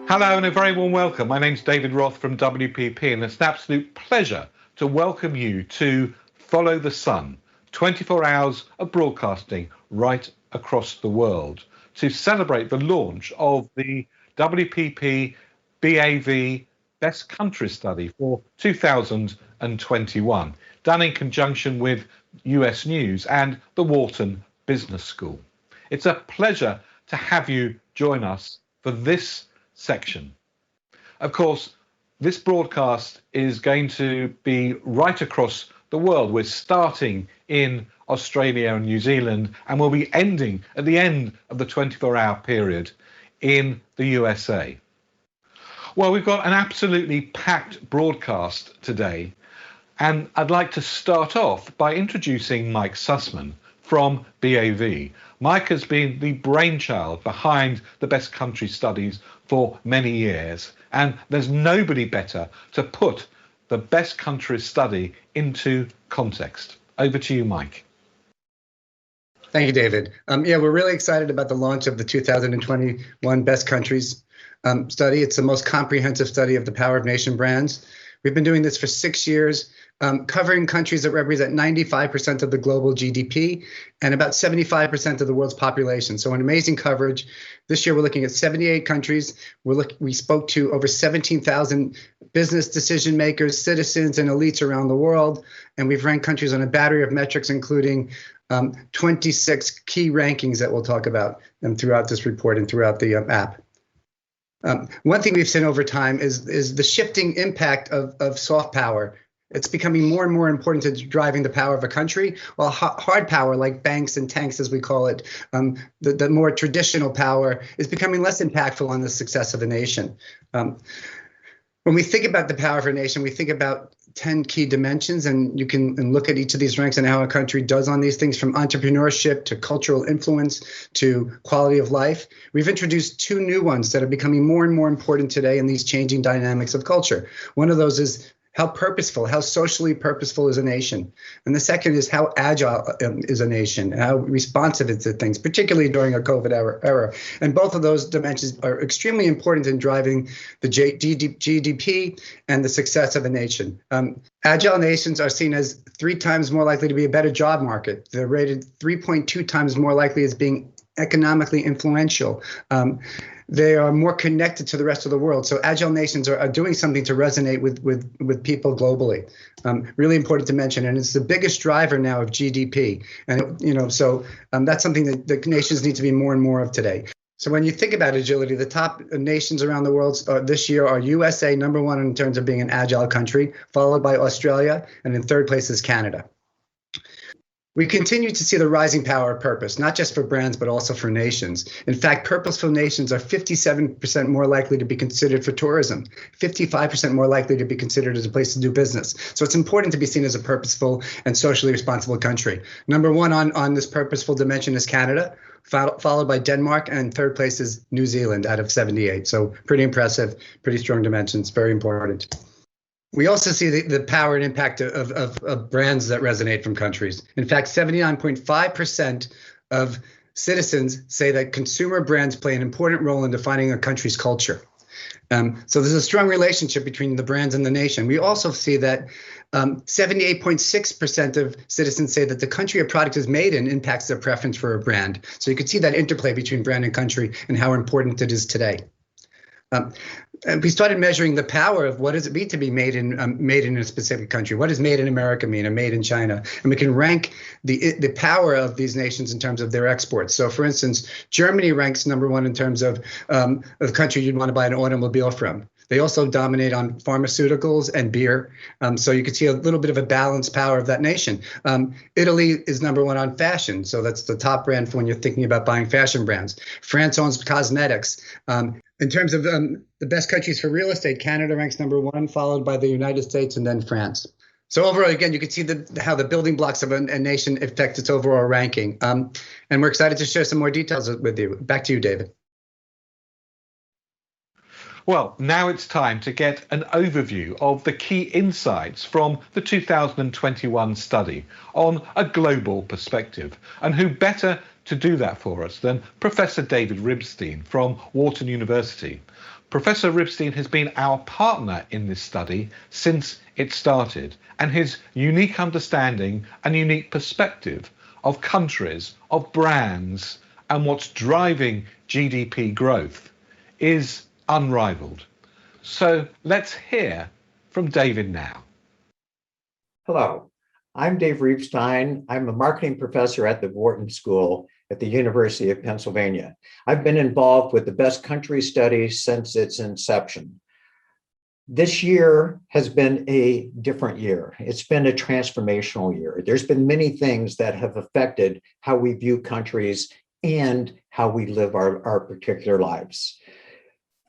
Hello and a very warm welcome. My name's David Roth from WPP, and it's an absolute pleasure to welcome you to Follow the Sun, 24 hours of broadcasting right across the world to celebrate the launch of the WPP BAV Best Country Study for 2021, done in conjunction with US News and the Wharton Business School. It's a pleasure to have you join us for this section. Of course, this broadcast is going to be right across the world. We're starting in Australia and New Zealand, and we'll be ending at the end of the 24-hour period in the USA. Well, we've got an absolutely packed broadcast today, and I'd like to start off by introducing Mike Sussman from BAV. Mike has been the brainchild behind the Best Country Studies for many years, and there's nobody better to put the Best Country Study into context. Over to you, Mike. Thank you, David. We're really excited about the launch of the 2021 Best Countries study. It's the most comprehensive study of the power of nation brands. We've been doing this for 6 years, covering countries that represent 95% of the global GDP and about 75% of the world's population. So an amazing coverage. This year, we're looking at 78 countries. We spoke to over 17,000 business decision makers, citizens, and elites around the world. And we've ranked countries on a battery of metrics, including 26 key rankings that we'll talk about throughout this report and throughout the app. One thing we've seen over time is the shifting impact of soft power. It's becoming more and more important to driving the power of a country, while hard power, like banks and tanks, as we call it, the more traditional power, is becoming less impactful on the success of a nation. When we think about the power of a nation, we think about 10 key dimensions, and you can look at each of these ranks and how a country does on these things, from entrepreneurship to cultural influence to quality of life. We've introduced 2 new ones that are becoming more and more important today in these changing dynamics of culture. One of those is how purposeful, how socially purposeful is a nation. And the second is how agile is a nation, how responsive it is to things, particularly during a COVID era. And both of those dimensions are extremely important in driving the GDP and the success of a nation. Agile nations are seen as 3 times more likely to be a better job market. They're rated 3.2 times more likely as being economically influential. They are more connected to the rest of the world. So agile nations are doing something to resonate with people globally. Really important to mention, and it's the biggest driver now of GDP. And that's something that the nations need to be more and more of today. So when you think about agility, the top nations around the world this year are USA, number 1 in terms of being an agile country, followed by Australia, and in 3rd place is Canada. We continue to see the rising power of purpose, not just for brands, but also for nations. In fact, purposeful nations are 57% more likely to be considered for tourism, 55% more likely to be considered as a place to do business. So it's important to be seen as a purposeful and socially responsible country. Number 1 on this purposeful dimension is Canada, followed by Denmark, and in 3rd place is New Zealand out of 78. So pretty impressive, pretty strong dimensions, very important. We also see the power and impact of brands that resonate from countries. In fact, 79.5% of citizens say that consumer brands play an important role in defining a country's culture. So there's a strong relationship between the brands and the nation. We also see that 78.6% of citizens say that the country a product is made in impacts their preference for a brand. So you can see that interplay between brand and country and how important it is today. And we started measuring the power of what does it mean to be made in a specific country. What does made in America mean, and made in China? And we can rank the power of these nations in terms of their exports. So, for instance, Germany ranks number 1 in terms of the country you'd want to buy an automobile from. They also dominate on pharmaceuticals and beer. So you can see a little bit of a balanced power of that nation. Italy is number 1 on fashion. So that's the top brand for when you're thinking about buying fashion brands. France owns cosmetics. In terms of the best countries for real estate, Canada ranks number 1, followed by the United States and then France. So overall, again, you can see how the building blocks of a nation affect its overall ranking. And we're excited to share some more details with you. Back to you, David. Well, now it's time to get an overview of the key insights from the 2021 study on a global perspective. And who better to do that for us than Professor David Ribstein from Wharton University. Professor Ribstein has been our partner in this study since it started, and his unique understanding and unique perspective of countries, of brands, and what's driving GDP growth is unrivaled. So let's hear from David now. Hello, I'm Dave Reibstein. I'm a marketing professor at the Wharton School at the University of Pennsylvania. I've been involved with the Best Country Study since its inception. This year has been a different year. It's been a transformational year. There's been many things that have affected how we view countries and how we live our particular lives.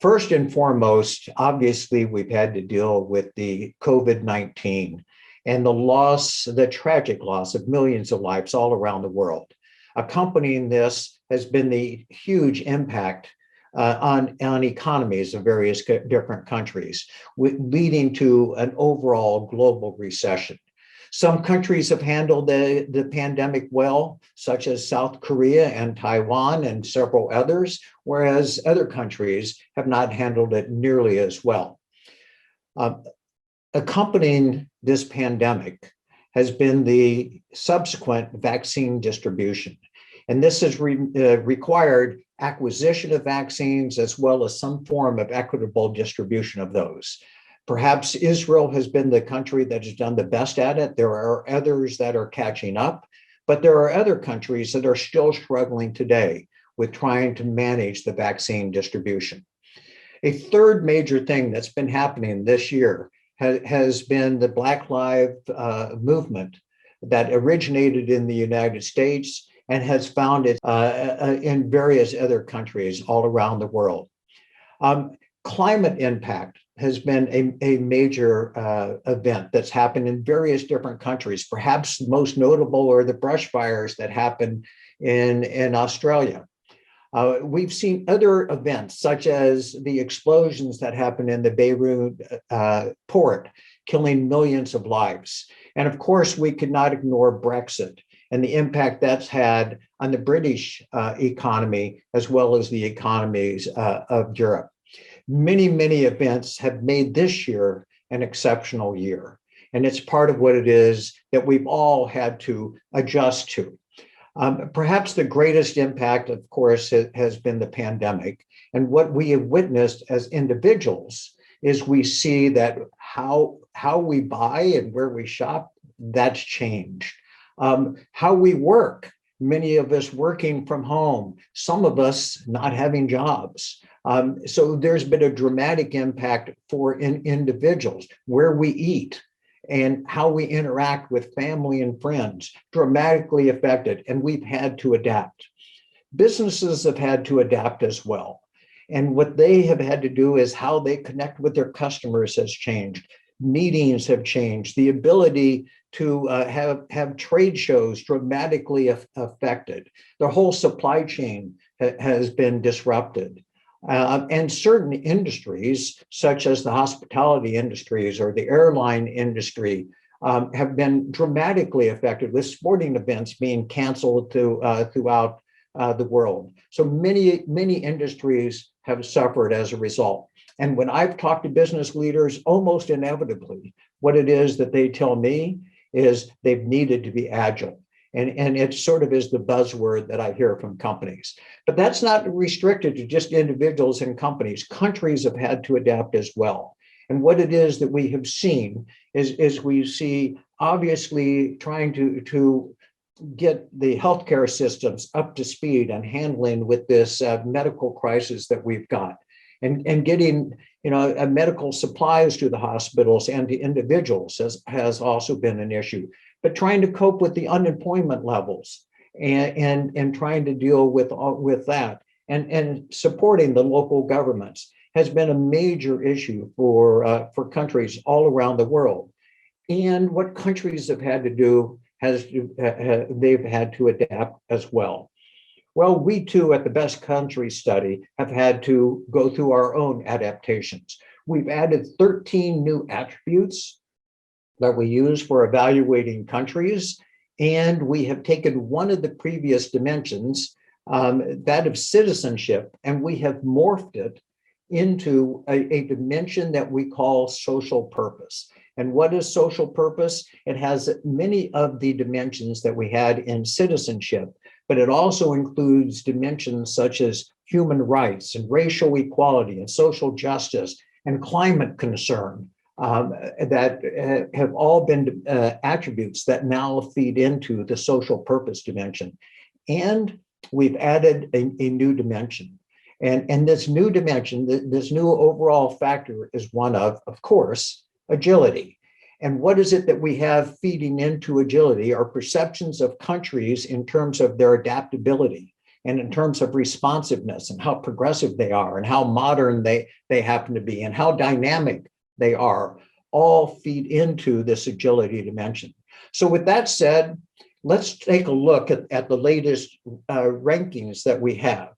First and foremost, obviously, we've had to deal with the COVID-19 and the tragic loss of millions of lives all around the world. Accompanying this has been the huge impact on economies of various different countries, leading to an overall global recession. Some countries have handled the pandemic well, such as South Korea and Taiwan and several others, whereas other countries have not handled it nearly as well. Accompanying this pandemic has been the subsequent vaccine distribution. And this has required acquisition of vaccines as well as some form of equitable distribution of those. Perhaps Israel has been the country that has done the best at it. There are others that are catching up, but there are other countries that are still struggling today with trying to manage the vaccine distribution. A third major thing that's been happening this year has been the Black Lives movement that originated in the United States and has found it in various other countries all around the world. Climate impact has been a major event that's happened in various different countries. Perhaps the most notable are the brush fires that happened in Australia. We've seen other events, such as the explosions that happened in the Beirut port, killing millions of lives. And of course, we could not ignore Brexit and the impact that's had on the British economy, as well as the economies of Europe. Many, many events have made this year an exceptional year. And it's part of what it is that we've all had to adjust to. Perhaps the greatest impact, of course, has been the pandemic. And what we have witnessed as individuals is we see that how we buy and where we shop, that's changed. How we work, many of us working from home, some of us not having jobs. So there's been a dramatic impact for individuals, where we eat and how we interact with family and friends, dramatically affected, and we've had to adapt. Businesses have had to adapt as well. And what they have had to do is how they connect with their customers has changed. Meetings have changed. The ability to have trade shows dramatically affected. The whole supply chain has been disrupted. And certain industries, such as the hospitality industries or the airline industry, have been dramatically affected, with sporting events being canceled throughout the world. So many, many industries have suffered as a result. And when I've talked to business leaders, almost inevitably, what it is that they tell me is they've needed to be agile. And it sort of is the buzzword that I hear from companies. But that's not restricted to just individuals and companies. Countries have had to adapt as well. And what it is that we have seen is we see, obviously, trying to get the healthcare systems up to speed and handling with this medical crisis that we've got. And getting medical supplies to the hospitals and to individuals has also been an issue. But trying to cope with the unemployment levels and trying to deal with that and supporting the local governments has been a major issue for countries all around the world. And what countries have had to do they've had to adapt as well. Well, we too at the Best Country Study have had to go through our own adaptations. We've added 13 new attributes that we use for evaluating countries, and we have taken one of the previous dimensions, that of citizenship, and we have morphed it into a dimension that we call social purpose. And what is social purpose? It has many of the dimensions that we had in citizenship, but it also includes dimensions such as human rights and racial equality and social justice and climate concern, that have all been attributes that now feed into the social purpose dimension. And we've added a new dimension. And this new dimension, this new overall factor is one of course, agility. And what is it that we have feeding into agility? Our perceptions of countries in terms of their adaptability and in terms of responsiveness and how progressive they are and how modern they happen to be and how dynamic they are, all feed into this agility dimension. So with that said, let's take a look at the latest rankings that we have.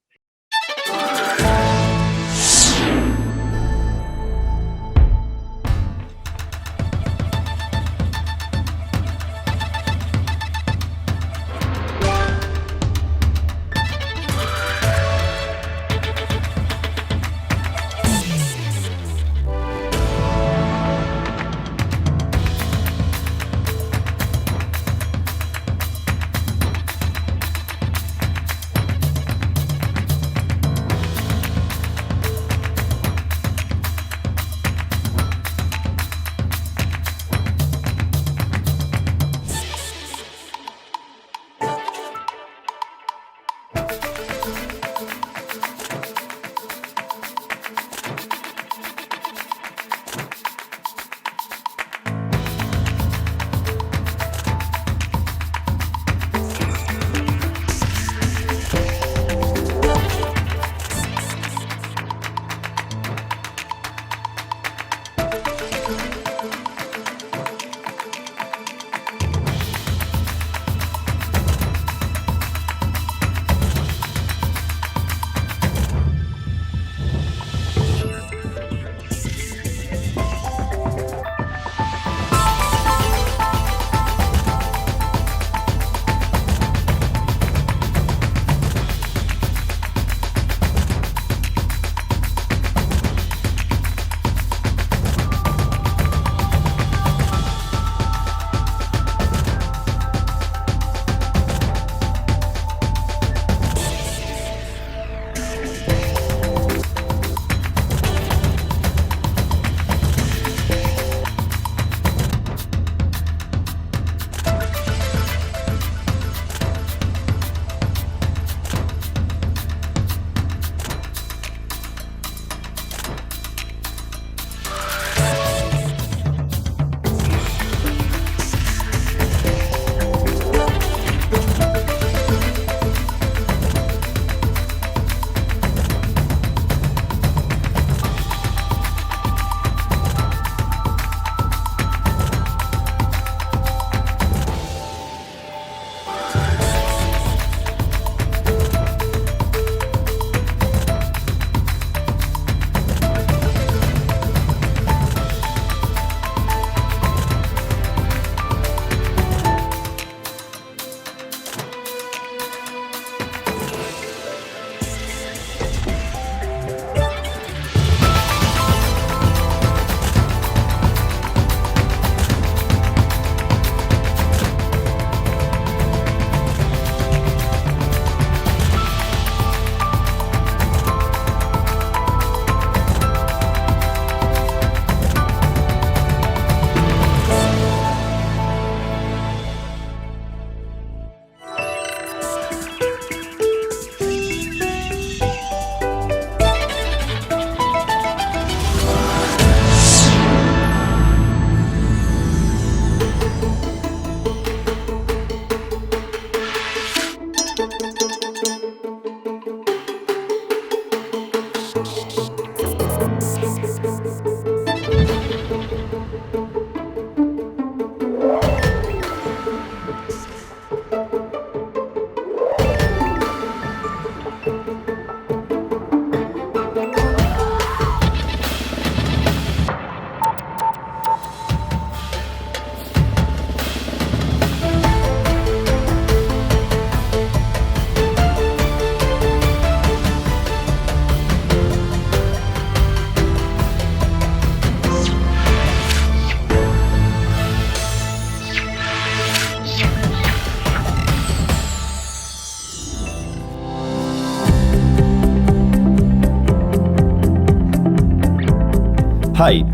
Hi,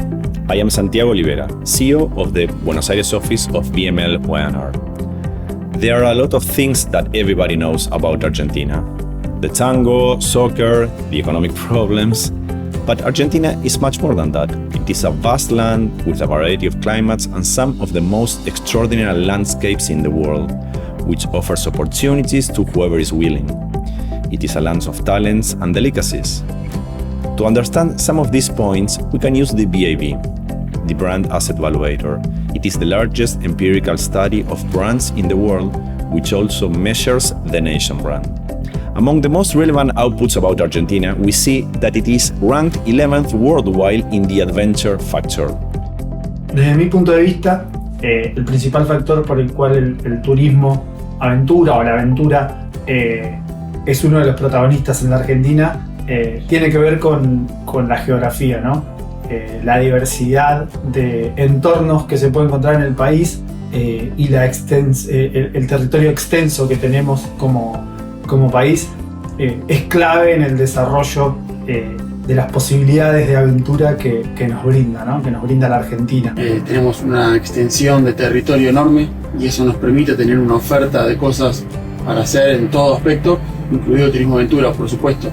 I am Santiago Olivera, CEO of the Buenos Aires office of BML-YNR. There are a lot of things that everybody knows about Argentina. The tango, soccer, the economic problems. But Argentina is much more than that. It is a vast land with a variety of climates and some of the most extraordinary landscapes in the world, which offers opportunities to whoever is willing. It is a land of talents and delicacies. To understand some of these points, we can use the BAV, the Brand Asset Valuator. It is the largest empirical study of brands in the world, which also measures the nation brand. Among the most relevant outputs about Argentina, we see that it is ranked 11th worldwide in the adventure factor. Desde mi punto de vista, el principal factor por el cual el turismo aventura o la aventura es uno de los protagonistas en la Argentina tiene que ver con la geografía, ¿no? La diversidad de entornos que se puede encontrar en el país y el territorio extenso que tenemos como país es clave en el desarrollo de las posibilidades de aventura que nos brinda, ¿no? Que nos brinda la Argentina. Tenemos una extensión de territorio enorme y eso nos permite tener una oferta de cosas para hacer en todo aspecto, incluido turismo aventura, por supuesto.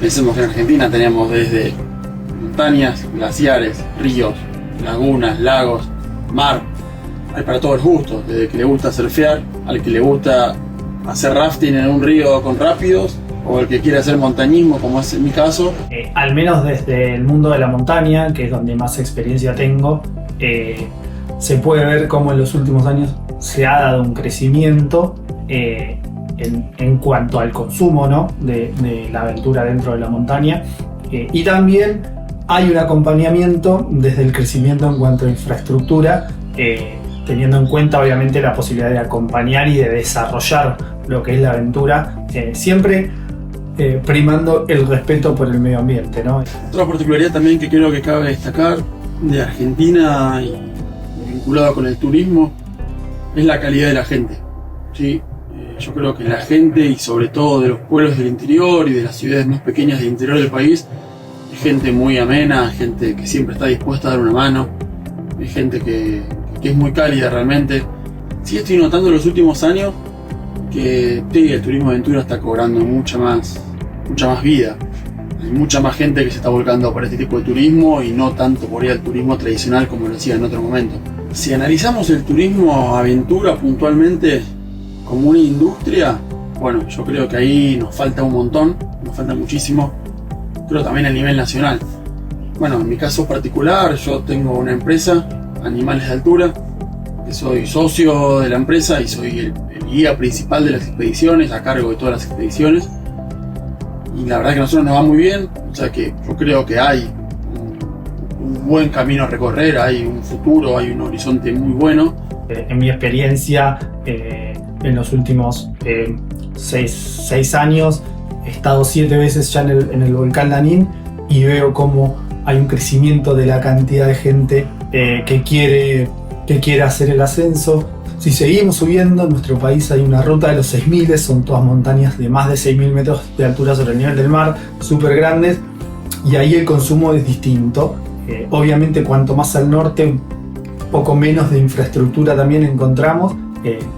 Pensemos que en Argentina tenemos desde montañas, glaciares, ríos, lagunas, lagos, mar. Hay para todos los gustos, desde que le gusta surfear, al que le gusta hacer rafting en un río con rápidos, o el que quiere hacer montañismo, como es en mi caso. Al menos desde el mundo de la montaña, que es donde más experiencia tengo, se puede ver cómo en los últimos años se ha dado un crecimiento en cuanto al consumo, ¿no? de la aventura dentro de la montaña, y también hay un acompañamiento desde el crecimiento en cuanto a infraestructura, teniendo en cuenta obviamente la posibilidad de acompañar y de desarrollar lo que es la aventura, siempre primando el respeto por el medio ambiente, ¿no? Otra particularidad también que creo que cabe destacar de Argentina y vinculado con el turismo es la calidad de la gente, ¿sí? Yo creo que la gente, y sobre todo de los pueblos del interior y de las ciudades más pequeñas del interior del país, es gente muy amena, gente que siempre está dispuesta a dar una mano, es gente que es muy cálida realmente. Sí, estoy notando en los últimos años que el turismo de aventura está cobrando mucha más vida. Hay mucha más gente que se está volcando para este tipo de turismo y no tanto por ir al turismo tradicional como lo hacía en otro momento. Si analizamos el turismo aventura puntualmente como una industria, bueno, yo creo que ahí nos falta un montón, nos falta muchísimo, creo también a nivel nacional. Bueno, en mi caso particular, yo tengo una empresa, Animales de Altura, que soy socio de la empresa y soy el guía principal de las expediciones, a cargo de todas las expediciones. Y la verdad que a nosotros nos va muy bien, o sea que yo creo que hay un buen camino a recorrer, hay un futuro, hay un horizonte muy bueno. En mi experiencia, en los últimos 6 años, he estado 7 veces ya en el volcán Lanín y veo cómo hay un crecimiento de la cantidad de gente que quiere hacer el ascenso. Si seguimos subiendo, en nuestro país hay una ruta de los 6000, son todas montañas de más de 6000 metros de altura sobre el nivel del mar, súper grandes, y ahí el consumo es distinto. Obviamente cuanto más al norte, un poco menos de infraestructura también encontramos,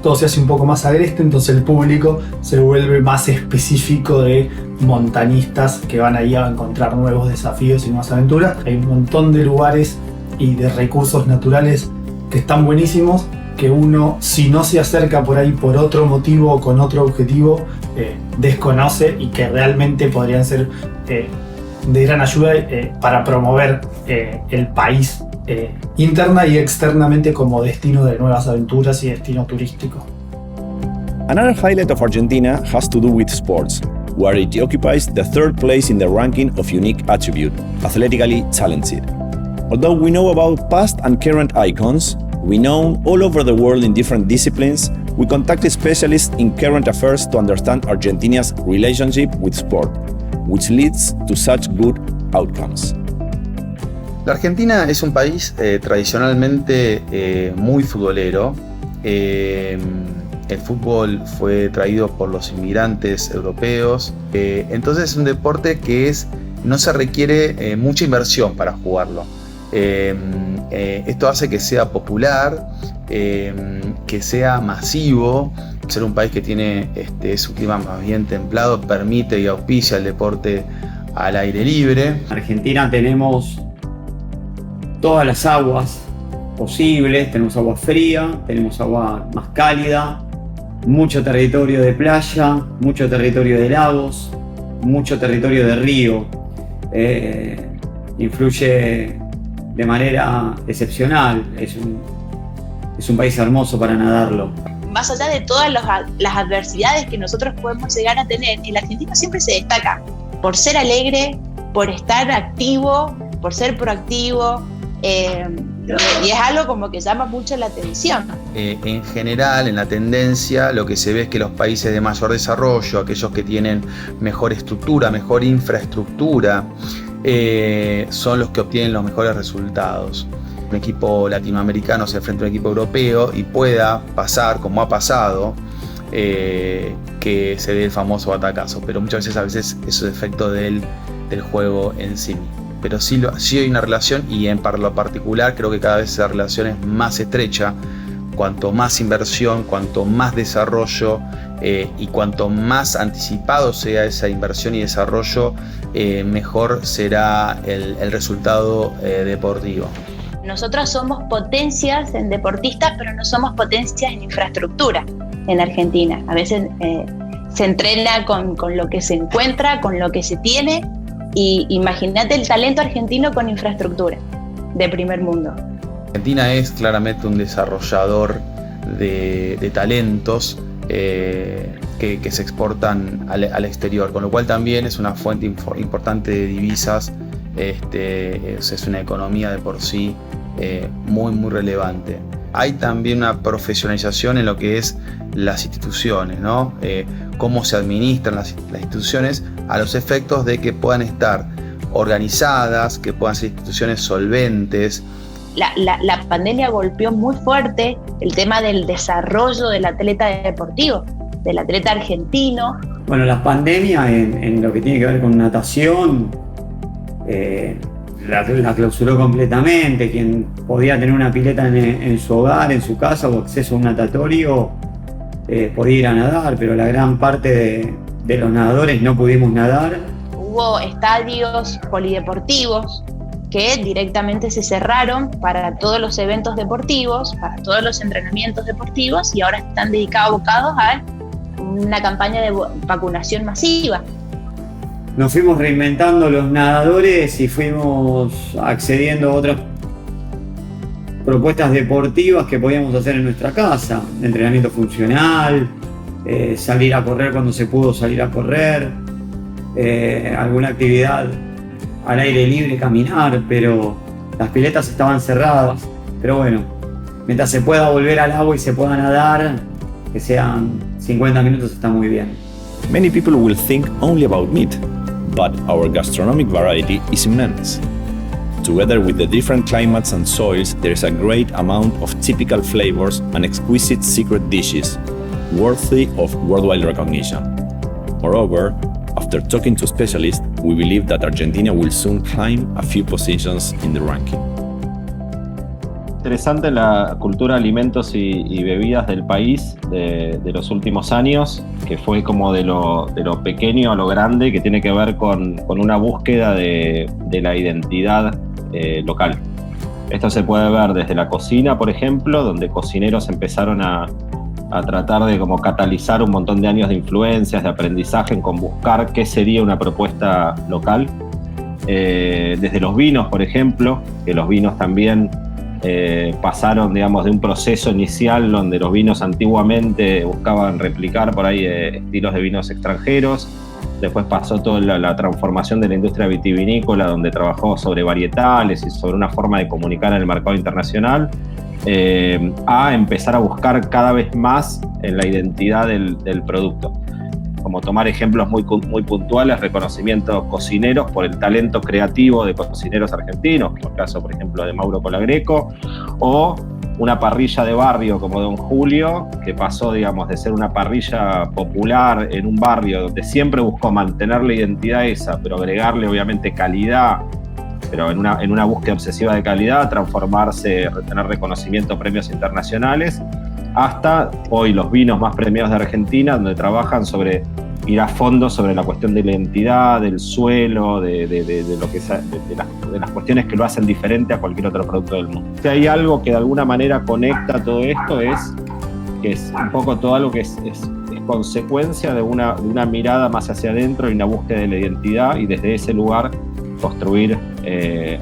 todo se hace un poco más agreste, entonces el público se vuelve más específico de montañistas que van ahí a encontrar nuevos desafíos y nuevas aventuras. Hay un montón de lugares y de recursos naturales que están buenísimos, que uno, si no se acerca por ahí por otro motivo o con otro objetivo, desconoce y que realmente podrían ser de gran ayuda para promover el país interna y externamente como destino de nuevas aventuras y destino turístico. Another highlight of Argentina has to do with sports, where it occupies the 3rd place in the ranking of unique attribute, athletically talented. Although we know about past and current icons, we know all over the world in different disciplines, we contacted specialists in current affairs to understand Argentina's relationship with sport, which leads to such good outcomes. La Argentina es un país tradicionalmente muy futbolero. El fútbol fue traído por los inmigrantes europeos. Entonces es un deporte que no se requiere mucha inversión para jugarlo. Esto hace que sea popular, que sea masivo. Ser un país que tiene su clima más bien templado permite y auspicia el deporte al aire libre. En Argentina tenemos todas las aguas posibles, tenemos agua fría, tenemos agua más cálida, mucho territorio de playa, mucho territorio de lagos, mucho territorio de río. Influye de manera excepcional, es un país hermoso para nadarlo. Más allá de todas las adversidades que nosotros podemos llegar a tener, el argentino siempre se destaca por ser alegre, por estar activo, por ser proactivo, y es algo como que llama mucho la atención. En general, en la tendencia, lo que se ve es que los países de mayor desarrollo, aquellos que tienen mejor estructura, mejor infraestructura, son los que obtienen los mejores resultados. Un equipo latinoamericano se enfrenta a un equipo europeo y pueda pasar, como ha pasado, que se dé el famoso batacazo, pero muchas veces eso es efecto del juego en sí mismo. Pero sí hay una relación, y en lo particular creo que cada vez esa relación es más estrecha. Cuanto más inversión, cuanto más desarrollo y cuanto más anticipado sea esa inversión y desarrollo, mejor será el resultado deportivo. Nosotros somos potencias en deportistas, pero no somos potencias en infraestructura en Argentina. A veces se entrena con lo que se encuentra, con lo que se tiene, y imagínate el talento argentino con infraestructura de primer mundo. Argentina es claramente un desarrollador de talentos que se exportan al exterior, con lo cual también es una fuente importante de divisas. Es una economía de por sí muy relevante. Hay también una profesionalización en lo que es las instituciones, ¿no? Cómo se administran las instituciones a los efectos de que puedan estar organizadas, que puedan ser instituciones solventes. La pandemia golpeó muy fuerte el tema del desarrollo del atleta deportivo, del atleta argentino. Bueno, la pandemia en lo que tiene que ver con natación la clausuró completamente. Quien podía tener una pileta en su hogar, en su casa, o acceso a un natatorio, podía ir a nadar, pero la gran parte de los nadadores no pudimos nadar. Hubo estadios polideportivos que directamente se cerraron para todos los eventos deportivos, para todos los entrenamientos deportivos, y ahora están abocados a una campaña de vacunación masiva. Nos fuimos reinventando los nadadores y fuimos accediendo a otras propuestas deportivas que podíamos hacer en nuestra casa. Entrenamiento funcional, salir a correr cuando se pudo salir a correr, alguna actividad al aire libre, caminar, pero las piletas estaban cerradas. Pero bueno, mientras se pueda volver al agua y se pueda nadar, que sean 50 minutos, está muy bien. Many people will think only about meat, but our gastronomic variety is immense. Together with the different climates and soils, there is a great amount of typical flavors and exquisite secret dishes, worthy of worldwide recognition. Moreover, after talking to specialists, we believe that Argentina will soon climb a few positions in the ranking. Interesante la cultura de alimentos y bebidas del país de los últimos años, que fue como de lo pequeño a lo grande, que tiene que ver con una búsqueda de la identidad local. Esto se puede ver desde la cocina, por ejemplo, donde cocineros empezaron a tratar de como catalizar un montón de años de influencias, de aprendizaje con buscar qué sería una propuesta local. Desde los vinos, por ejemplo, que los vinos también pasaron, digamos, de un proceso inicial donde los vinos antiguamente buscaban replicar por ahí estilos de vinos extranjeros. Después pasó toda la transformación de la industria vitivinícola, donde trabajó sobre varietales y sobre una forma de comunicar en el mercado internacional, a empezar a buscar cada vez más en la identidad del producto. Como tomar ejemplos muy puntuales, reconocimientos cocineros por el talento creativo de cocineros argentinos, como el caso, por ejemplo, de Mauro Colagreco, o una parrilla de barrio como Don Julio, que pasó, digamos, de ser una parrilla popular en un barrio donde siempre buscó mantener la identidad esa, pero agregarle, obviamente, calidad pero en una búsqueda obsesiva de calidad, transformarse, tener reconocimiento, premios internacionales, hasta hoy los vinos más premiados de Argentina, donde trabajan sobre ir a fondo sobre la cuestión de la identidad, del suelo, de las cuestiones que lo hacen diferente a cualquier otro producto del mundo. Si hay algo que de alguna manera conecta todo esto, que es un poco todo algo que es consecuencia de una mirada más hacia adentro y una búsqueda de la identidad, y desde ese lugar construir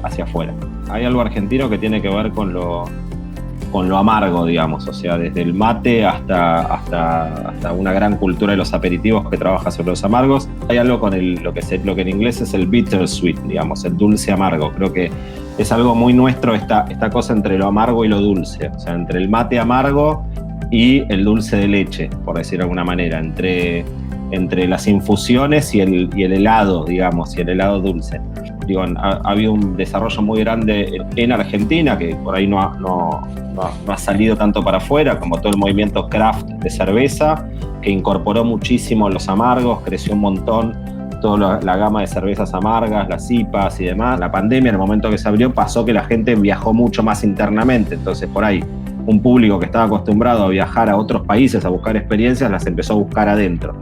hacia afuera. Hay algo argentino que tiene que ver con lo amargo, digamos, o sea, desde el mate hasta una gran cultura de los aperitivos que trabaja sobre los amargos. Hay algo con lo que en inglés es el bittersweet, digamos, el dulce amargo. Creo que es algo muy nuestro esta cosa entre lo amargo y lo dulce, o sea, entre el mate amargo y el dulce de leche, por decir de alguna manera, entre las infusiones y el helado, digamos, y el helado dulce. Digo, ha habido un desarrollo muy grande en Argentina, que por ahí no ha salido tanto para afuera, como todo el movimiento craft de cerveza, que incorporó muchísimo los amargos, creció un montón toda la gama de cervezas amargas, las IPAs y demás. La pandemia, en el momento que se abrió, pasó que la gente viajó mucho más internamente, entonces por ahí un público que estaba acostumbrado a viajar a otros países a buscar experiencias, las empezó a buscar adentro.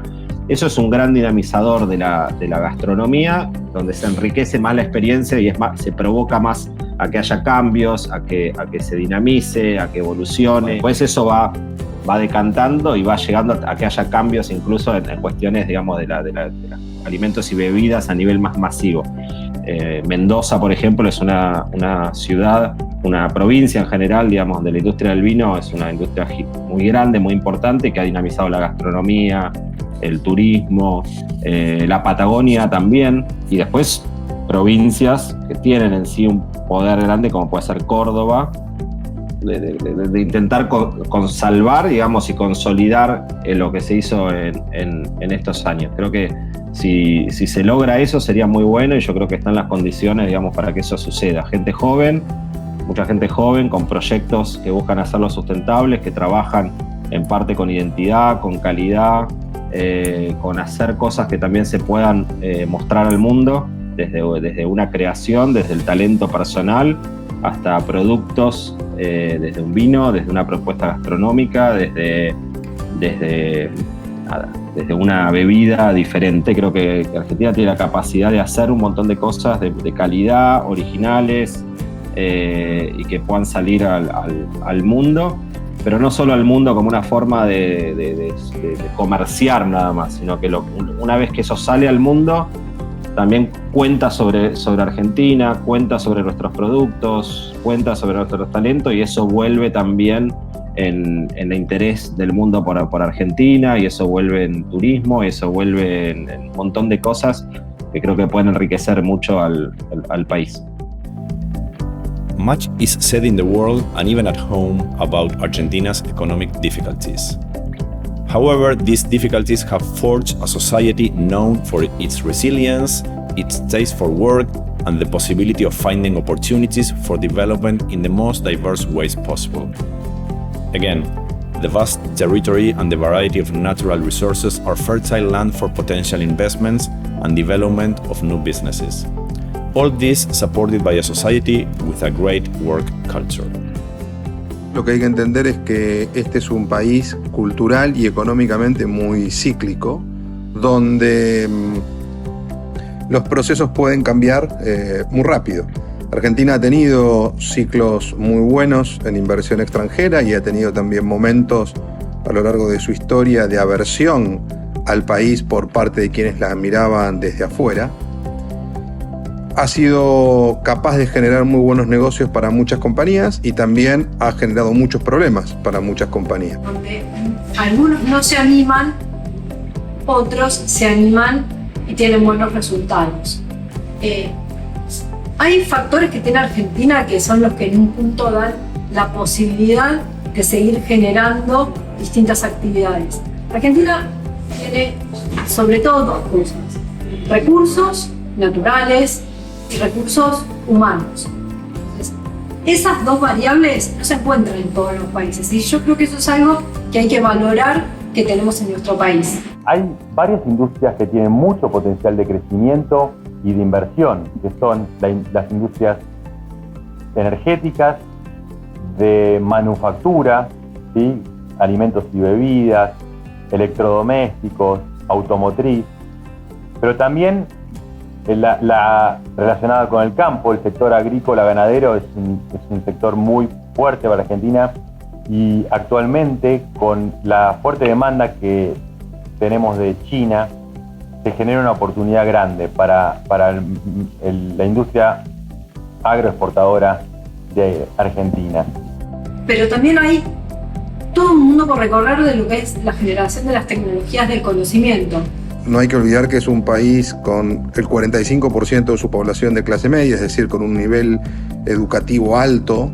Eso es un gran dinamizador de la gastronomía, donde se enriquece más la experiencia y se provoca más a que haya cambios, a que se dinamice, a que evolucione. Pues eso va decantando y va llegando a que haya cambios incluso en cuestiones, digamos, de los alimentos y bebidas a nivel más masivo. Mendoza, por ejemplo, es una ciudad, una provincia en general, digamos, de la industria del vino, es una industria muy grande, muy importante, que ha dinamizado la gastronomía, el turismo, la Patagonia también, y después provincias que tienen en sí un poder grande, como puede ser Córdoba, de intentar salvar, digamos, y consolidar lo que se hizo en estos años. Creo que si se logra eso sería muy bueno, y yo creo que están las condiciones, digamos, para que eso suceda. Gente joven, mucha gente joven con proyectos que buscan hacerlo sustentables, que trabajan en parte con identidad, con calidad, con hacer cosas que también se puedan mostrar al mundo, desde una creación, desde el talento personal hasta productos, desde un vino, desde una propuesta gastronómica, desde una bebida diferente. Creo que Argentina tiene la capacidad de hacer un montón de cosas de calidad, originales, y que puedan salir al mundo, pero no solo al mundo como una forma de comerciar nada más, sino que una vez que eso sale al mundo, también cuenta sobre Argentina, cuenta sobre nuestros productos, cuenta sobre nuestros talentos, y eso vuelve también en el interés del mundo por Argentina, y eso vuelve en turismo, y eso vuelve en un montón de cosas que creo que pueden enriquecer mucho al país. Much is said in the world and even at home about Argentina's economic difficulties. However, these difficulties have forged a society known for its resilience, its taste for work, and the possibility of finding opportunities for development in the most diverse ways possible. Again, the vast territory and the variety of natural resources are fertile land for potential investments and development of new businesses. All this supported by a society with a great work culture. Lo que hay que entender es que este es un país cultural y económicamente muy cíclico, donde los procesos pueden cambiar muy rápido. Argentina ha tenido ciclos muy buenos en inversión extranjera y ha tenido también momentos a lo largo de su historia de aversión al país por parte de quienes la miraban desde afuera. Ha sido capaz de generar muy buenos negocios para muchas compañías y también ha generado muchos problemas para muchas compañías. Donde algunos no se animan, otros se animan y tienen buenos resultados. Hay factores que tiene Argentina que son los que en un punto dan la posibilidad de seguir generando distintas actividades. Argentina tiene sobre todo dos cosas: recursos naturales y recursos humanos. Entonces, esas dos variables no se encuentran en todos los países, y yo creo que eso es algo que hay que valorar que tenemos en nuestro país. Hay varias industrias que tienen mucho potencial de crecimiento y de inversión, que son las industrias energéticas, de manufactura, ¿sí? Alimentos y bebidas, electrodomésticos, automotriz, pero también la relacionada con el campo, el sector agrícola ganadero es un sector muy fuerte para Argentina, y actualmente con la fuerte demanda que tenemos de China se genera una oportunidad grande para la industria agroexportadora de Argentina. Pero también hay todo un mundo por recorrer de lo que es la generación de las tecnologías del conocimiento. No hay que olvidar que es un país con el 45% de su población de clase media, es decir, con un nivel educativo alto,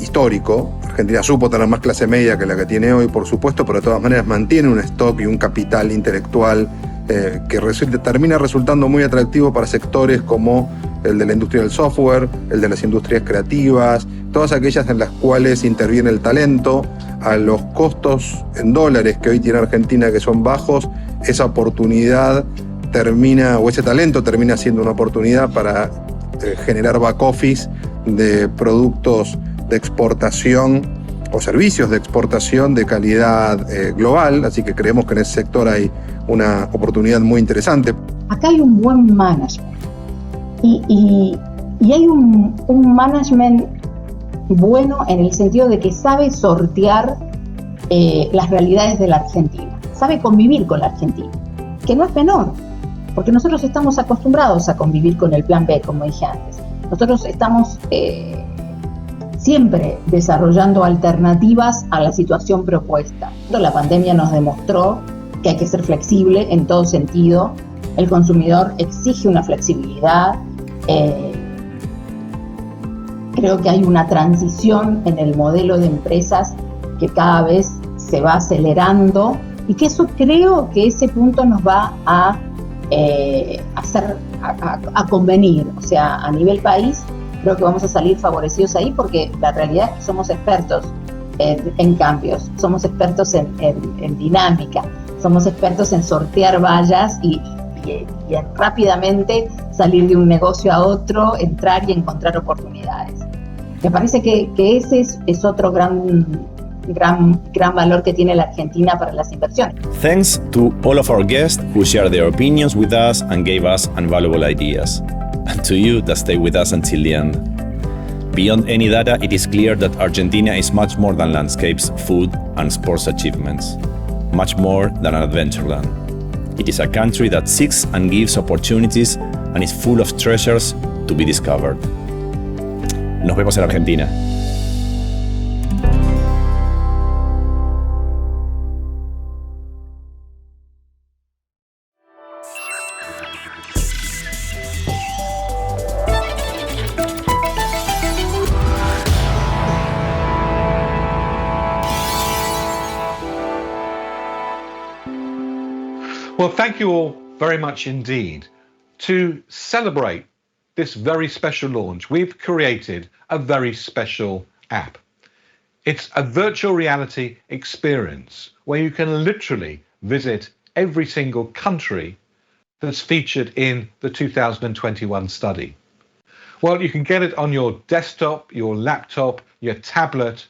histórico. Argentina supo tener más clase media que la que tiene hoy, por supuesto, pero de todas maneras mantiene un stock y un capital intelectual que termina resultando muy atractivo para sectores como el de la industria del software, el de las industrias creativas, todas aquellas en las cuales interviene el talento. A los costos en dólares que hoy tiene Argentina, que son bajos, esa oportunidad termina, o ese talento termina siendo una oportunidad para generar back office de productos de exportación o servicios de exportación de calidad global, así que creemos que en ese sector hay una oportunidad muy interesante. Acá hay un buen management y hay un management bueno en el sentido de que sabe sortear las realidades de la Argentina, sabe convivir con la Argentina, que no es menor, porque nosotros estamos acostumbrados a convivir con el plan B, como dije antes. Nosotros estamos siempre desarrollando alternativas a la situación propuesta. La pandemia nos demostró que hay que ser flexible en todo sentido. El consumidor exige una flexibilidad. Creo que hay una transición en el modelo de empresas que cada vez se va acelerando y que eso creo que ese punto nos va a convenir. O sea, a nivel país creo que vamos a salir favorecidos ahí porque la realidad es que somos expertos en cambios, somos expertos en dinámica, somos expertos en sortear vallas y rápidamente salir de un negocio a otro, entrar y encontrar oportunidades. Me parece que ese es otro gran valor que tiene la Argentina para las inversiones. Thanks to all of our guests who shared their opinions with us and gave us invaluable ideas. And to you that stay with us until the end. Beyond any data, it is clear that Argentina is much more than landscapes, food, and sports achievements. Much more than an adventure land. It is a country that seeks and gives opportunities and is full of treasures to be discovered. Nos vemos en Argentina. Well, thank you all very much indeed. To celebrate this very special launch, we've created a very special app. It's a virtual reality experience where you can literally visit every single country that's featured in the 2021 study. Well, you can get it on your desktop, your laptop, your tablet,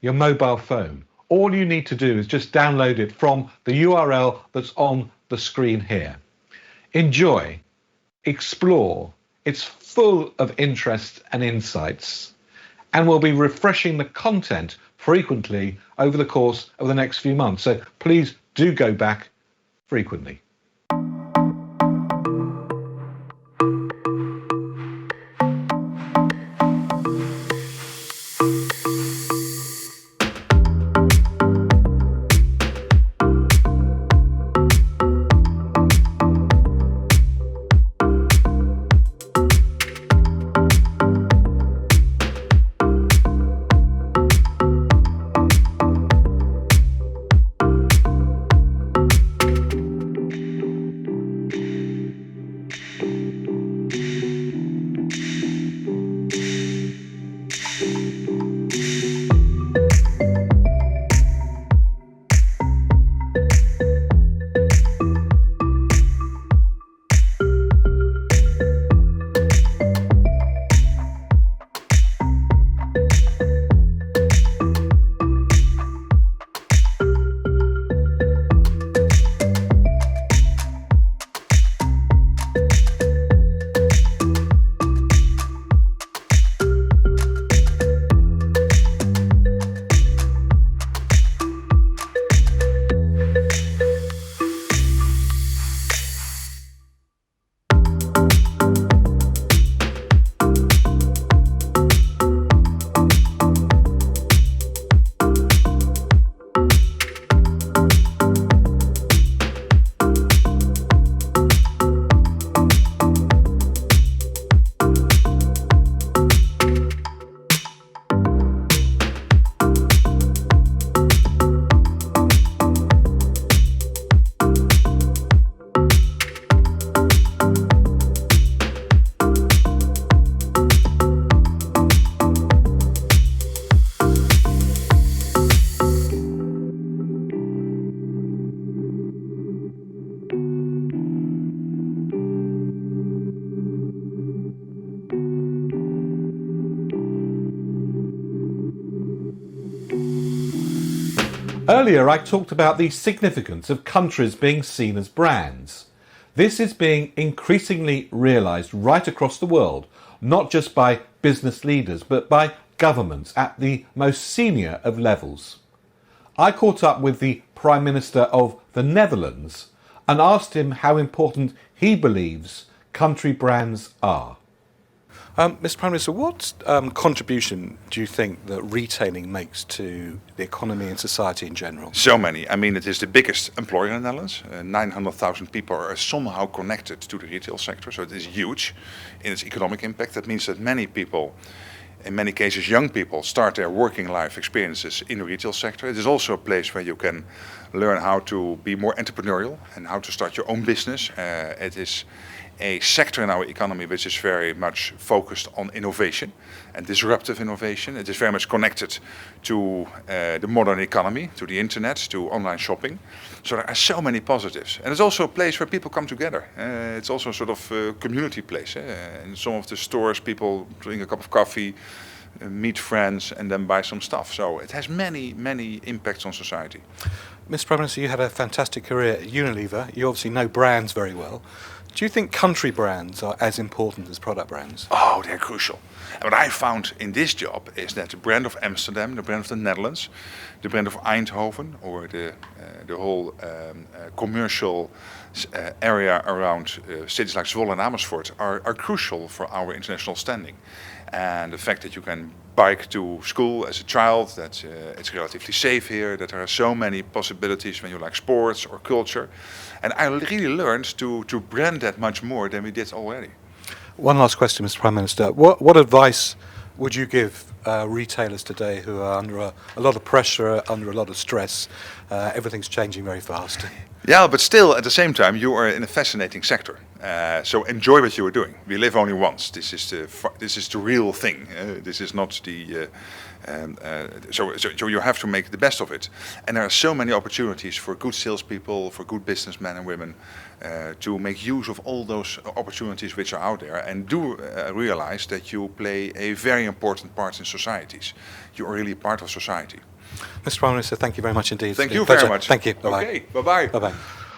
your mobile phone. All you need to do is just download it from the URL that's on the screen here. Enjoy, explore. It's full of interest and insights, and we'll be refreshing the content frequently over the course of the next few months. So please do go back frequently. Earlier, I talked about the significance of countries being seen as brands. This is being increasingly realised right across the world, not just by business leaders, but by governments at the most senior of levels. I caught up with the Prime Minister of the Netherlands and asked him how important he believes country brands are. Mr. Prime Minister, what contribution do you think that retailing makes to the economy and society in general? So many. I mean, it is the biggest employer in the Netherlands. 900,000 people are somehow connected to the retail sector, so it is huge in its economic impact. That means that many people, in many cases young people, start their working life experiences in the retail sector. It is also a place where you can learn how to be more entrepreneurial and how to start your own business. It is a sector in our economy which is very much focused on innovation and disruptive innovation. It is very much connected to the modern economy, to the internet, to online shopping. So there are so many positives. And it's also a place where people come together. It's also a sort of community place. In some of the stores, people drink a cup of coffee, meet friends, and then buy some stuff. So it has many, many impacts on society. Mr. Prime Minister, you had a fantastic career at Unilever. You obviously know brands very well. Do you think country brands are as important as product brands? Oh, they're crucial. And what I found in this job is that the brand of Amsterdam, the brand of the Netherlands, the brand of Eindhoven, or the whole commercial area around cities like Zwolle and Amersfoort are crucial for our international standing. And the fact that you can bike to school as a child, that it's relatively safe here, that there are so many possibilities when you like sports or culture. And I really learned to brand that much more than we did already. One last question, Mr. Prime Minister. What advice would you give retailers today who are under a lot of pressure, under a lot of stress? Everything's changing very fast. Yeah, but still, at the same time, you are in a fascinating sector. So enjoy what you are doing. We live only once. This is the real thing. This is not the. So you have to make the best of it. And there are so many opportunities for good salespeople, for good businessmen and women, to make use of all those opportunities which are out there. And do realize that you play a very important part in societies. You are really part of society. Mr. Prime Minister, thank you very much indeed. Thank you very much. Thank you. Bye-bye. Okay, bye-bye. Bye-bye.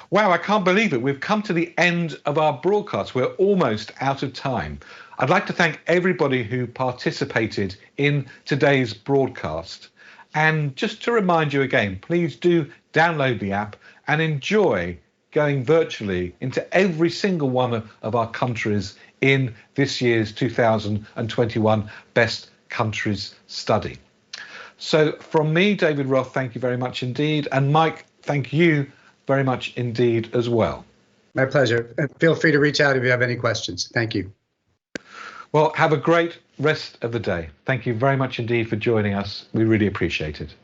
Wow, I can't believe it. We've come to the end of our broadcast. We're almost out of time. I'd like to thank everybody who participated in today's broadcast. And just to remind you again, please do download the app and enjoy going virtually into every single one of our countries in this year's 2021 Best Countries Study. So from me, David Roth, thank you very much indeed. And Mike, thank you very much indeed as well. My pleasure. Feel free to reach out if you have any questions. Thank you. Well, have a great rest of the day. Thank you very much indeed for joining us. We really appreciate it.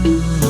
Thank you.